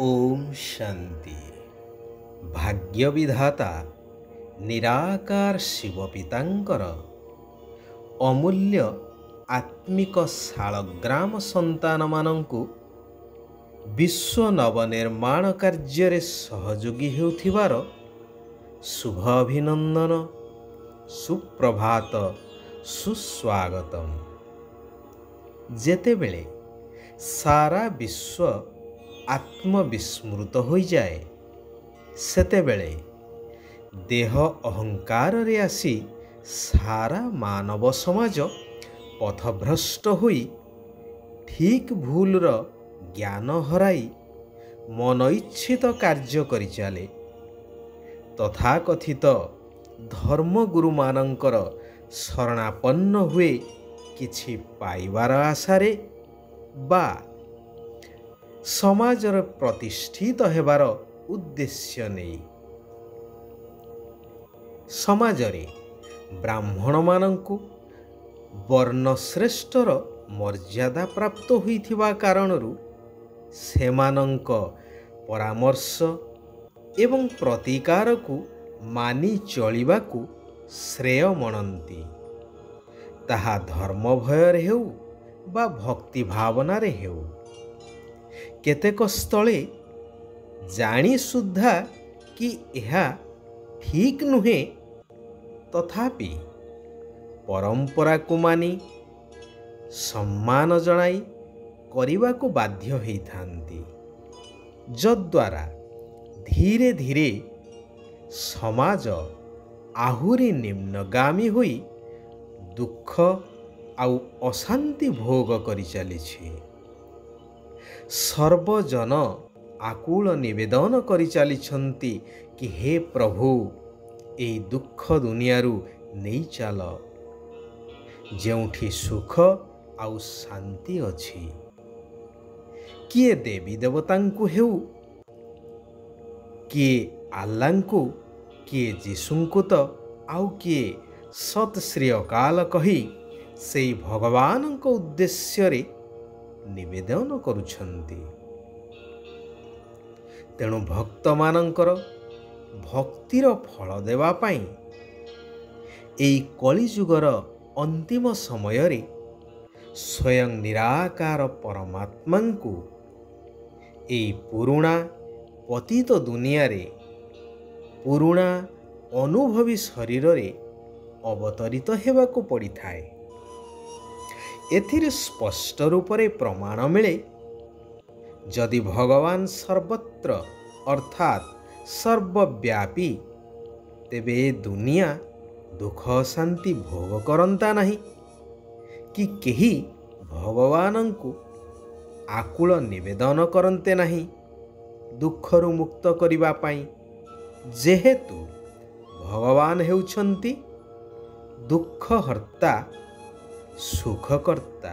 ओम शांति। भाग्य विधाता निराकार शिव पितांकर अमूल्य आत्मिक शालग्राम संतान मानंकु विश्व नवनिर्माण कार्य सहयोगी हेउथिबार शुभ अभिनंदन, सुप्रभात, सुस्वागतम। जेतेबेले सारा विश्व आत्मविस्मृत हो जाए सेतेबेले देह अहंकार रे आसी सारा मानव समाज पथभ्रष्ट होई ठीक भूल रो ज्ञान हराई मनइच्छित कार्य करि चाले। तथाकथित धर्मगुरु मानंकर शरणापन्न हुए किछि पाइबार आशारे बा समाजर प्रतिष्ठित हेबार उद्देश्य नहीं। समाजरे ब्राह्मण मानंकु वर्णश्रेष्ठर मर्यादा प्राप्त होइथिबा कारणरू सेमानंक परामर्श एवं प्रतिकार को मानि चलिबाकू श्रेय मनंती। ताहा धर्म भयर हेउ बा भक्ति भावना रे हेउ। केतेक स्थले जानी सुद्धा कि यह ठीक नुहे तथापि परंपरा को मानी सम्मान जणाई करिबा को बाध्य होइथांती, जद्वारा धीरे धीरे समाज आहुरी निम्नगामी होई दुख आउ अशांति भोग करि चलिछि। सर्वजन आकुल निवेदन करि चलिछंती कि हे प्रभु एई दुख दुनियारू नहीं चल, जेउठी सुख आउ शांति अछि। किए देवी देवतांकु हेउ, किए आल्लांकु, किए जीशुंकु तो आउ किए सत श्री अकाल कही सेई भगवानंक उद्देश्य रे निवेदन करुछंती। तेणु भक्त मानंकर भक्तिर फल देवा पाई एई कलिजुगर अंतिम समय रे स्वयं निराकार परमात्मा को एई पुरुणा पतित दुनिया रे पुरुणा अनुभवी शरीर रे अवतरित हेबाकू पड़ी थाए। एथिरे स्पष्ट रूप से प्रमाण मिले जदि भगवान सर्वत्र अर्थात सर्वव्यापी तेबे दुनिया दुख शांति भोग करंता नहीं कि केही भगवान को आकुल निवेदन करते नहीं दुखरु मुक्त करिबा पाई, जेहेतु भगवान हेउछंती दुख हर्ता सुखकर्ता।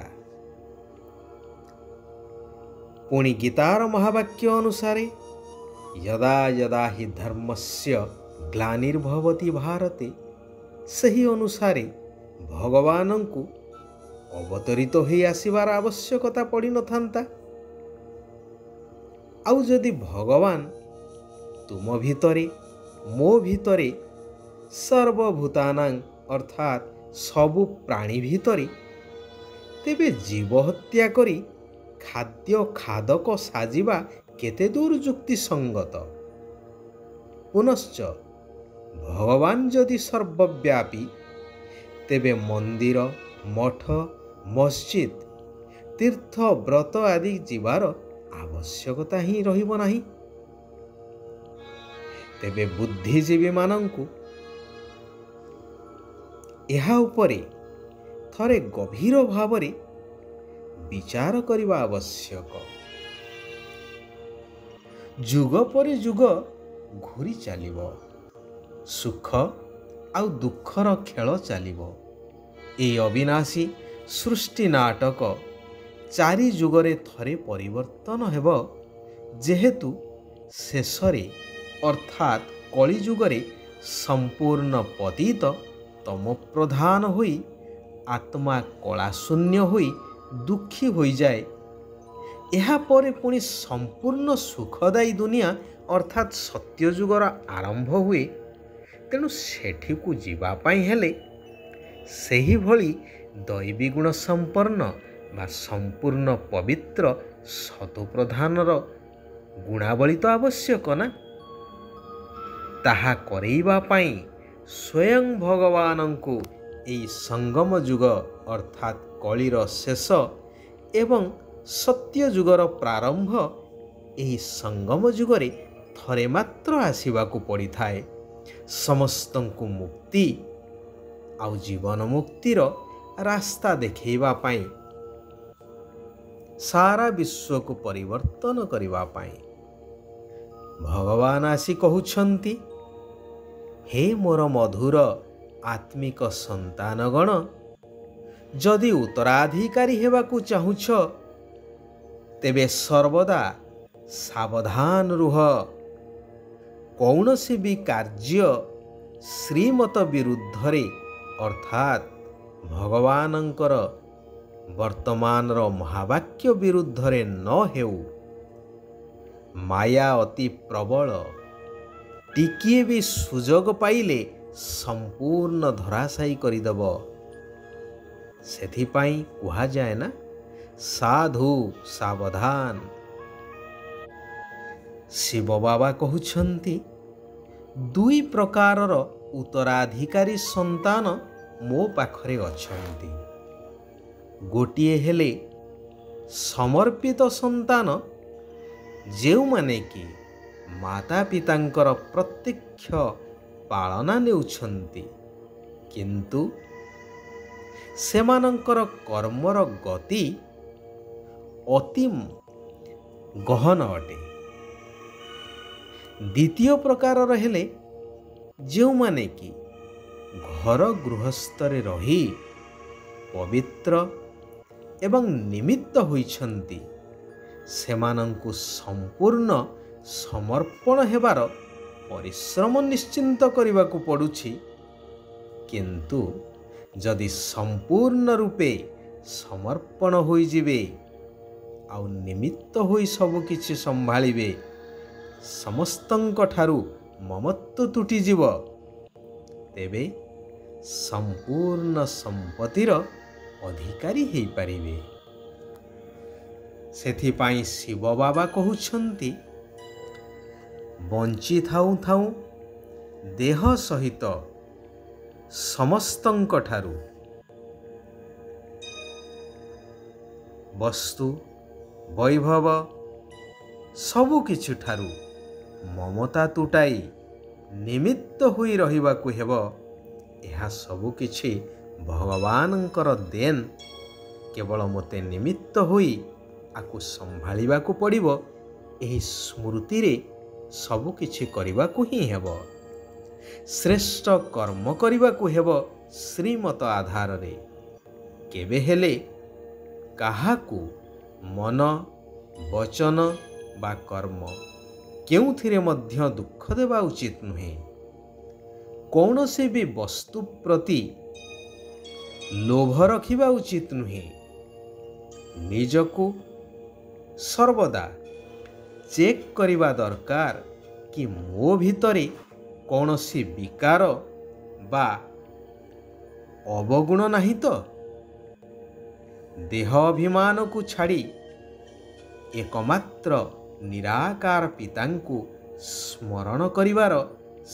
पुणी गीतार महावाक्य अनुसारे यदा यदा हि धर्मस्य ग्लानिर्भवति भारते सही अनुसारे भगवान को अवतरित हो आसबार आवश्यकता पड़ी न थांता। आउ जदि भगवान तुम भितरे मो भितरे सर्वभूतानां अर्थात सबु प्राणी भितरे तेबे जीव हत्या करी खाद्य खादक साजिबा केते दूर युक्ति संगत। पुनश्च भगवान जदि सर्वव्यापी तेबे मंदिर मठ मस्जिद तीर्थ व्रत आदि जीवार आवश्यकता ही रहिबो नाही। तेबे बुद्धिजीवी मानंकु एहा उपरे थरे गभीर भावरे विचार करिबा आवश्यक। जुग पर जुग घूरी चलिबो, सुख आउ दुखर खेल चलिबो। ए अविनाशी सृष्टि नाटक चारि जुगरे थरे परिवर्तन हेबो, जेहेतु शेषरे अर्थात कली जुगरे संपूर्ण पतित तम प्रधान होई आत्मा कला शून्य होई दुखी हो जाए। ଏହାପରେ ପୁଣି ସମ୍ପୂର୍ଣ୍ଣ ସୁଖଦାୟୀ ଦୁନିଆ ଅର୍ଥାତ୍ ସତ୍ୟଯୁଗର ଆରମ୍ଭ ହୁଏ। ତେଣୁ ସେଠିକୁ ଯିବା ପାଇଁ ହେଲେ ସେହିଭଳି ଦୈବୀ ଗୁଣ ସମ୍ପନ୍ନ ବା ସମ୍ପୂର୍ଣ୍ଣ ପବିତ୍ର ସତୋପ୍ରଧାନର ଗୁଣାବଳୀ ତ ଆବଶ୍ୟକ ନା। ତାହା କରେଇବା ପାଇଁ ସ୍ୱୟଂ ଭଗବାନଙ୍କୁ ଏହି ସଙ୍ଗମ ଯୁଗ ଅର୍ଥାତ୍ କଳିର ଶେଷ ଏବଂ ସତ୍ୟ ଯୁଗର ପ୍ରାରମ୍ଭ ଏହି ସଙ୍ଗମ ଯୁଗରେ ଥରେ ମାତ୍ର ଆସିବାକୁ ପଡ଼ିଥାଏ। ସମସ୍ତଙ୍କୁ ମୁକ୍ତି ଆଉ ଜୀବନ ମୁକ୍ତିର ରାସ୍ତା ଦେଖାଇବା ପାଇଁ, ସାରା ବିଶ୍ୱକୁ ପରିବର୍ତ୍ତନ କରିବା ପାଇଁ ଭଗବାନ ଆସି କହୁଛନ୍ତି, ହେ ମୋର ମଧୁର ଆତ୍ମିକ ସନ୍ତାନଗଣ, ଯଦି ଉତ୍ତରାଧିକାରୀ ହେବାକୁ ଚାହୁଁଛ ତେବେ ସର୍ବଦା ସାବଧାନ ରୁହ। କୌଣସି ବି କାର୍ଯ୍ୟ ଶ୍ରୀମତ ବିରୁଦ୍ଧରେ ଅର୍ଥାତ୍ ଭଗବାନଙ୍କର ବର୍ତ୍ତମାନର ମହାବାକ୍ୟ ବିରୁଦ୍ଧରେ ନ ହେଉ। ମାୟା ଅତି ପ୍ରବଳ, ଟିକିଏ ବି ସୁଯୋଗ ପାଇଲେ ସମ୍ପୂର୍ଣ୍ଣ ଧରାଶାୟୀ କରିଦେବ। ସେଥିପାଇଁ କୁହାଯାଏ ନା, ସାଧୁ ସାବଧାନ। ଶିବ ବାବା କହୁଛନ୍ତି, ଦୁଇ ପ୍ରକାରର ଉତ୍ତରାଧିକାରୀ ସନ୍ତାନ ମୋ ପାଖରେ ଅଛନ୍ତି। ଗୋଟିଏ ହେଲେ ସମର୍ପିତ ସନ୍ତାନ, ଯେଉଁମାନେ କି ମାତା ପିତାଙ୍କର ପ୍ରତ୍ୟକ୍ଷ ପାଳନା ନେଉଛନ୍ତି, କିନ୍ତୁ ସେମାନଙ୍କର କର୍ମର ଗତି ଅତି ଗହନ ଅଟେ। ଦ୍ୱିତୀୟ ପ୍ରକାରର ହେଲେ ଯେଉଁମାନେ କି ଘର ଗୃହସ୍ଥରେ ରହି ପବିତ୍ର ଏବଂ ନିମିତ୍ତ ହୋଇଛନ୍ତି, ସେମାନଙ୍କୁ ସମ୍ପୂର୍ଣ୍ଣ ସମର୍ପଣ ହେବାର ପରିଶ୍ରମ ନିଶ୍ଚିନ୍ତ କରିବାକୁ ପଡ଼ୁଛି। କିନ୍ତୁ ଯଦି ସମ୍ପୂର୍ଣ୍ଣ ରୂପେ ସମର୍ପଣ ହୋଇଯିବେ ଆଉ ନିମିତ୍ତ ହୋଇ ସବୁକିଛି ସମ୍ଭାଳିବେ, ସମସ୍ତଙ୍କ ଠାରୁ ମମତ୍ୱ ତୁଟିଯିବ, ତେବେ ସମ୍ପୂର୍ଣ୍ଣ ସମ୍ପତ୍ତିର ଅଧିକାରୀ ହେଇପାରିବେ। ସେଥିପାଇଁ ଶିବ ବାବା କହୁଛନ୍ତି, ବଞ୍ଚିଥାଉ ଥାଉ ଦେହ ସହିତ ସମସ୍ତଙ୍କ ଠାରୁ ବସ୍ତୁ ବୈଭବ ସବୁକିଛି ଠାରୁ ମମତା ତୁଟାଇ ନିମିତ୍ତ ହୋଇ ରହିବାକୁ ହେବ। ଏହା ସବୁକିଛି ଭଗବାନଙ୍କର ଦେନ୍। କେବଳ ମୋତେ ନିମିତ୍ତ ହୋଇ ଆକୁ ସମ୍ଭାଳିବାକୁ ପଡ଼ିବ। ଏହି ସ୍ମୃତିରେ ସବୁକିଛି କରିବାକୁ ହିଁ ହେବ। ଶ୍ରେଷ୍ଠ କର୍ମ କରିବାକୁ ହେବ ଶ୍ରୀମତ ଆଧାରରେ। କେବେ ହେଲେ କାହାକୁ ମନ, ବଚନ ବା କର୍ମ କେଉଁଥିରେ ମଧ୍ୟ ଦୁଃଖ ଦେବା ଉଚିତ ନୁହେଁ। କୌଣସି ବି ବସ୍ତୁ ପ୍ରତି ଲୋଭ ରଖିବା ଉଚିତ ନୁହେଁ। ନିଜକୁ ସର୍ବଦା ଚେକ୍ କରିବା ଦରକାର କି ମୋ ଭିତରେ କୌଣସି ବିକାର ବା ଅବଗୁଣ ନାହିଁ ତ। ଦେହ ଅଭିମାନକୁ ଛାଡ଼ି ଏକମାତ୍ର ନିରାକାର ପିତାଙ୍କୁ ସ୍ମରଣ କରିବାର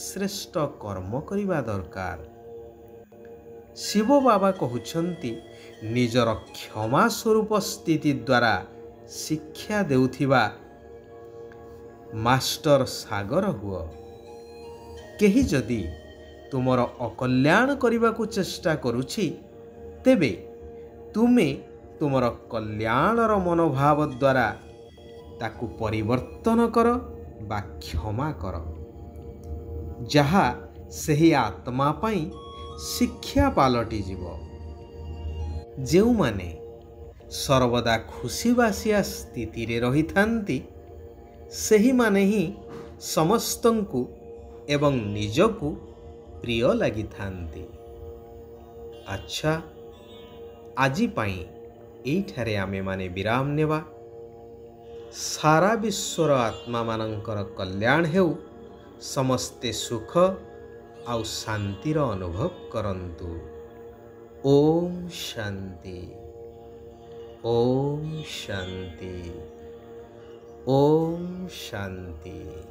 ଶ୍ରେଷ୍ଠ କର୍ମ କରିବା ଦରକାର। ଶିବ ବାବା କହୁଛନ୍ତି, ନିଜର କ୍ଷମା ସ୍ୱରୂପ ସ୍ଥିତି ଦ୍ୱାରା ଶିକ୍ଷା ଦେଉଥିବା ମାଷ୍ଟର ସାଗର ହୁଅ। କେହି ଯଦି ତୁମର ଅକଲ୍ୟାଣ କରିବାକୁ ଚେଷ୍ଟା କରୁଛି, ତେବେ ତୁମେ ତୁମର କଲ୍ୟାଣର ମନୋଭାବ ଦ୍ୱାରା ତାକୁ ପରିବର୍ତ୍ତନ କର ବା କ୍ଷମା କର, ଯାହା ସେହି ଆତ୍ମା ପାଇଁ ଶିକ୍ଷା ପାଲଟିଯିବ। ଯେଉଁମାନେ ସର୍ବଦା ଖୁସିବାସିଆ ସ୍ଥିତିରେ ରହିଥାନ୍ତି, ସେହିମାନେ ହିଁ ସମସ୍ତଙ୍କୁ ଏବଂ ନିଜକୁ ପ୍ରିୟ ଲାଗିଥାନ୍ତି। ଆଚ୍ଛା, ଆଜି ପାଇଁ ଏଇଠାରେ ଆମେମାନେ ବିରାମ ନେବା। सारा विश्वर आत्मा मानकर कल्याण हेउ, समस्ते सुख आउ शांतिर अनुभव करंतु। ओम शांति, ओम शांति, ओम शांति।